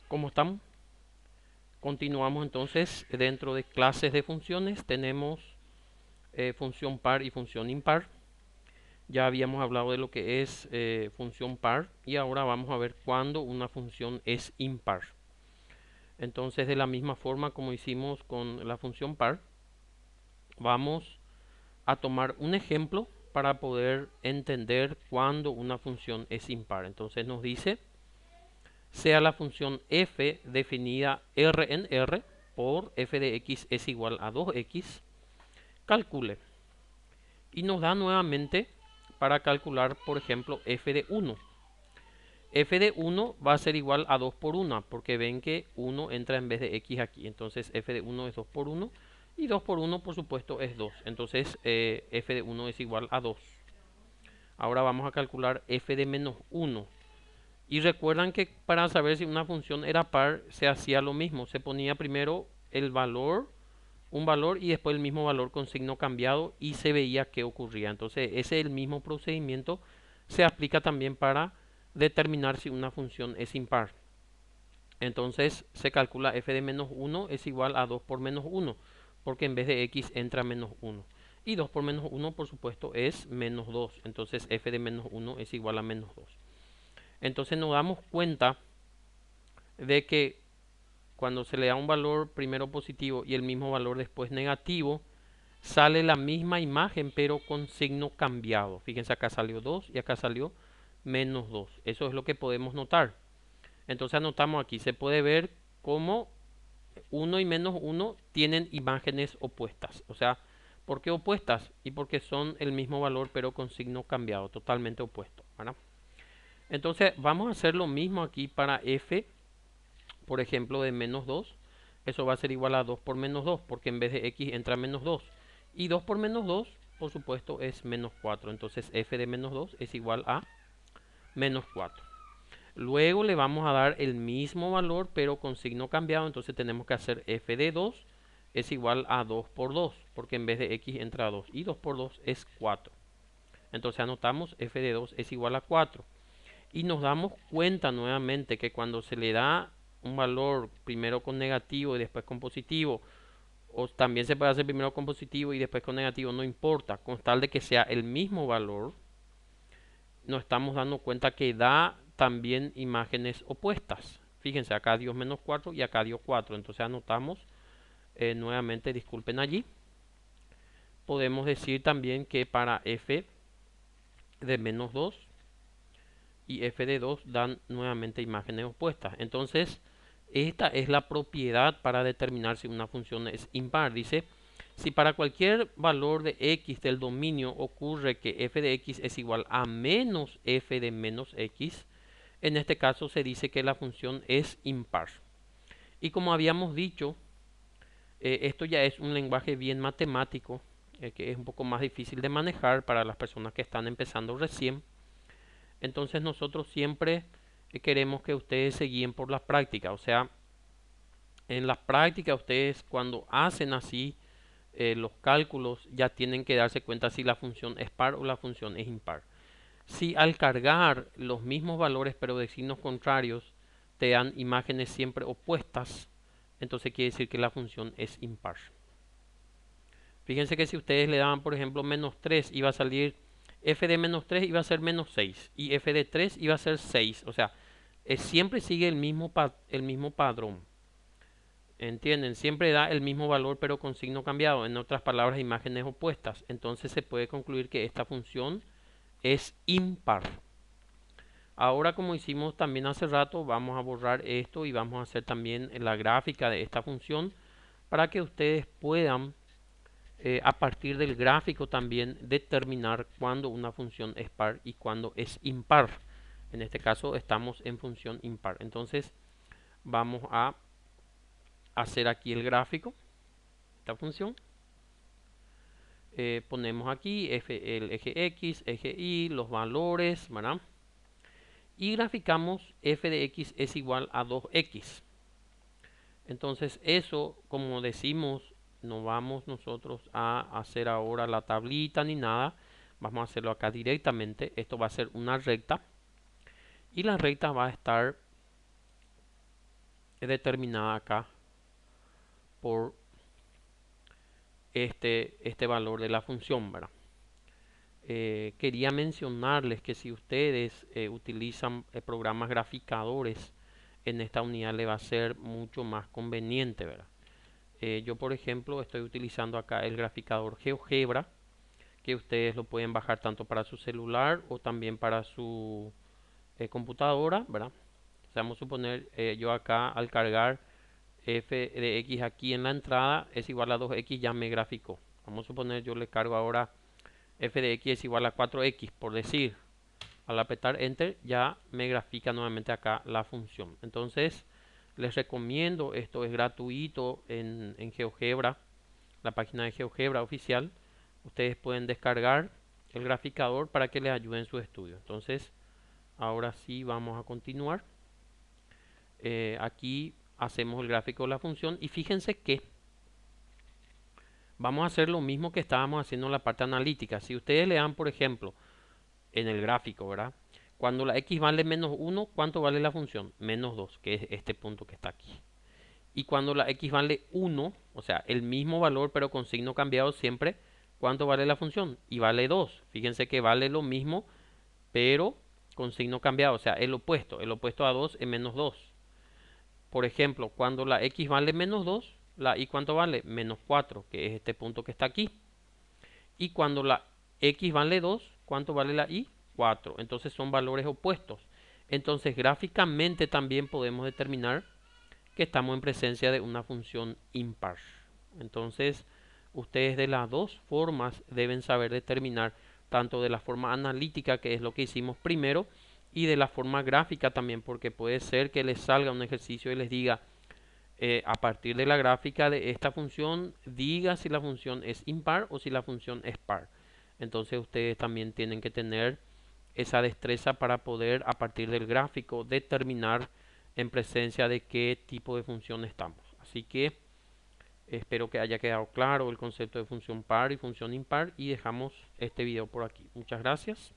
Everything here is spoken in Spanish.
¿Cómo estamos? Continuamos entonces dentro de clases de funciones. Tenemos función par y función impar. Ya habíamos hablado de lo que es función par y ahora vamos a ver cuándo una función es impar. Entonces, de la misma forma como hicimos con la función par, vamos a tomar un ejemplo para poder entender cuándo una función es impar. Entonces nos dice, sea la función f definida R en R por f de x es igual a 2x, calcule. Y nos da nuevamente para calcular, por ejemplo, f de 1. F de 1 va a ser igual a 2 por 1, porque ven que 1 entra en vez de x aquí. Entonces f de 1 es 2 por 1 y 2 por 1 por supuesto es 2. Entonces f de 1 es igual a 2. Ahora vamos a calcular f de menos 1. Y recuerdan que para saber si una función era par se hacía lo mismo. Se ponía primero el valor, un valor y después el mismo valor con signo cambiado y se veía qué ocurría. Entonces ese es el mismo procedimiento se aplica también para determinar si una función es impar. Entonces se calcula f de menos 1 es igual a 2 por menos 1, porque en vez de x entra menos 1. Y 2 por menos 1 por supuesto es menos 2. Entonces f de menos 1 es igual a menos 2. Entonces nos damos cuenta de que cuando se le da un valor primero positivo y el mismo valor después negativo, sale la misma imagen pero con signo cambiado. Fíjense, acá salió 2 y acá salió menos 2. Eso es lo que podemos notar. Entonces anotamos aquí, se puede ver cómo 1 y menos 1 tienen imágenes opuestas. O sea, ¿por qué opuestas? Y porque son el mismo valor pero con signo cambiado, totalmente opuesto, ¿verdad? Entonces vamos a hacer lo mismo aquí para f, por ejemplo, de menos 2. Eso va a ser igual a 2 por menos 2, porque en vez de x entra menos 2. Y 2 por menos 2, por supuesto, es menos 4. Entonces f de menos 2 es igual a menos 4. Luego le vamos a dar el mismo valor, pero con signo cambiado. Entonces tenemos que hacer f de 2 es igual a 2 por 2, porque en vez de x entra 2. Y 2 por 2 es 4. Entonces anotamos f de 2 es igual a 4. Y nos damos cuenta nuevamente que cuando se le da un valor primero con negativo y después con positivo, o también se puede hacer primero con positivo y después con negativo, no importa, con tal de que sea el mismo valor, nos estamos dando cuenta que da también imágenes opuestas. Fíjense, acá dio menos 4 y acá dio 4. Entonces anotamos nuevamente, disculpen allí. Podemos decir también que para f de menos 2 y f de 2 dan nuevamente imágenes opuestas. Entonces, esta es la propiedad para determinar si una función es impar. Dice, si para cualquier valor de x del dominio ocurre que f de x es igual a menos f de menos x, en este caso se dice que la función es impar. Y como habíamos dicho, esto ya es un lenguaje bien matemático, que es un poco más difícil de manejar para las personas que están empezando recién. Entonces nosotros siempre queremos que ustedes se guíen por las prácticas. O sea, en las prácticas ustedes cuando hacen así los cálculos ya tienen que darse cuenta si la función es par o la función es impar. Si al cargar los mismos valores pero de signos contrarios te dan imágenes siempre opuestas, entonces quiere decir que la función es impar. Fíjense que si ustedes le daban por ejemplo menos 3 iba a salir f de menos 3 iba a ser menos 6 y f de 3 iba a ser 6. O sea, siempre sigue el mismo padrón. ¿Entienden? Siempre da el mismo valor pero con signo cambiado. En otras palabras, imágenes opuestas. Entonces se puede concluir que esta función es impar. Ahora, como hicimos también hace rato, vamos a borrar esto y vamos a hacer también la gráfica de esta función para que ustedes puedan a partir del gráfico también determinar cuándo una función es par y cuándo es impar. En este caso estamos en función impar. Entonces vamos a hacer aquí el gráfico, esta función. Ponemos aquí el eje X, eje Y, los valores, ¿verdad? Y graficamos f de x es igual a 2x. Entonces eso, como decimos, no vamos nosotros a hacer ahora la tablita ni nada. Vamos a hacerlo acá directamente. Esto va a ser una recta. Y la recta va a estar es determinada acá por este valor de la función, ¿verdad? Quería mencionarles que si ustedes utilizan programas graficadores, en esta unidad le va a ser mucho más conveniente, ¿verdad? Yo, por ejemplo, estoy utilizando acá el graficador GeoGebra, que ustedes lo pueden bajar tanto para su celular o también para su computadora, ¿verdad? O sea, vamos a suponer, yo acá al cargar f de x aquí en la entrada es igual a 2x, ya me graficó. Vamos a suponer, yo le cargo ahora f de x es igual a 4x, por decir. Al apretar enter ya me grafica nuevamente acá la función. Entonces les recomiendo, esto es gratuito en GeoGebra, la página de GeoGebra oficial. Ustedes pueden descargar el graficador para que les ayude en su estudio. Entonces ahora sí vamos a continuar. Aquí hacemos el gráfico de la función y fíjense que vamos a hacer lo mismo que estábamos haciendo en la parte analítica. Si ustedes le dan, por ejemplo, en el gráfico, ¿verdad? Cuando la x vale menos 1, ¿cuánto vale la función? Menos 2, que es este punto que está aquí. Y cuando la x vale 1, o sea, el mismo valor pero con signo cambiado siempre, ¿cuánto vale la función? Y vale 2. Fíjense que vale lo mismo pero con signo cambiado, o sea, el opuesto. El opuesto a 2 es menos 2. Por ejemplo, cuando la x vale menos 2, la y ¿cuánto vale? Menos 4, que es este punto que está aquí. Y cuando la x vale 2, ¿cuánto vale la y? 4. Entonces son valores opuestos. Entonces gráficamente también podemos determinar que estamos en presencia de una función impar. Entonces ustedes de las dos formas deben saber determinar, tanto de la forma analítica, que es lo que hicimos primero, y de la forma gráfica también, porque puede ser que les salga un ejercicio y les diga, a partir de la gráfica de esta función, diga si la función es impar o si la función es par. Entonces ustedes también tienen que tener esa destreza para poder, a partir del gráfico, determinar en presencia de qué tipo de función estamos. Así que espero que haya quedado claro el concepto de función par y función impar y dejamos este video por aquí. Muchas gracias.